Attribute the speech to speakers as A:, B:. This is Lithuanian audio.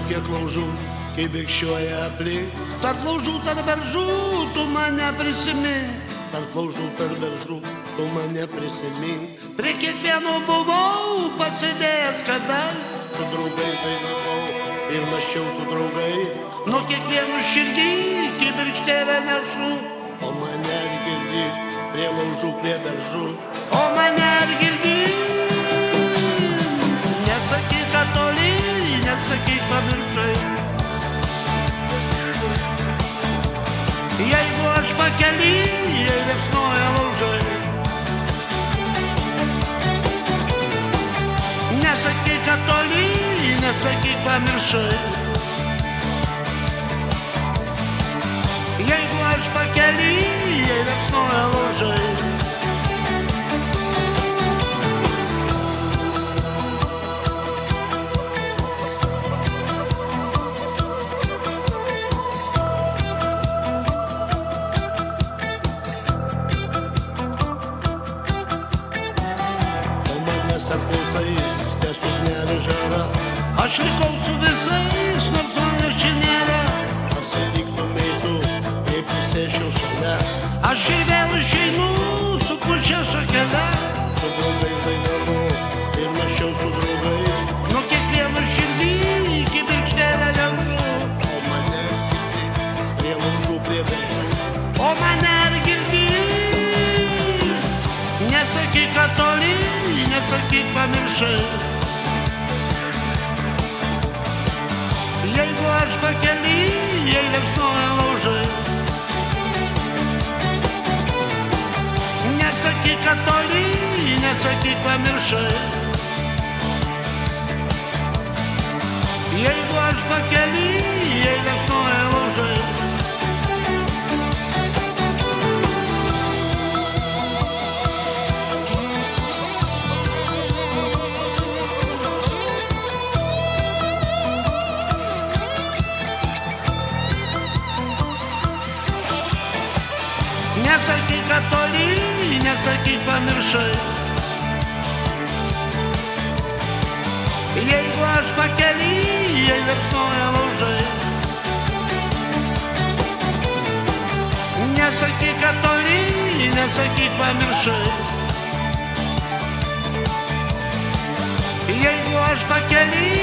A: kiek laužų, kai virkščiuoja aplink. Tarp laužų, tarp beržų, tu mane prisimink. Tarp laužų, tarp beržų, tu mane prisimink. Prie kiekvieno buvau pasidėjęs kada, su draugais dainavau ir mąsčiau su draugais. Nuo kiekvieno širdį kibirkštėlę nešu, o mane ar girdi prie laužų, prie beržų. O mane ar girdi, nesakyk, kad toli, nesakyk, pamiršai. Jeigu aš pakely, jei liepsnoja laužai. Nesakyk, kad toli, nesakyk, pamiršai. Jeigu aš pakely, jei liepsnoja laužai. Ar klausais, te suknelė žara. Aš likau su visais, nors manęs čia nėra. Pasiliktumei tu, kaip prisėčiau šalia. Aš ir vėl išeinu su pučia šakele. Su draugais dainavau ir mąsčiau su draugais. Nuo kiekvieno širdį kibirkštėlę nešu. O mane prie langų, prie beržų. O mane ar girdi, nesakyk, kad toli, nesakyk, pamiršai. Jeigu aš pakely, jei liepsnoja laužai. Nesakyk, kad toli, nesakyk, pamiršai. Jeigu aš pakely, jei liepsnoja laužai. Nesakyk, kad toli, nesakyk, pamiršai. Jeigu aš pakely, jei liepsnoja laužai. Nesakyk, kad toli, nesakyk, pamiršai. Jeigu aš pakely,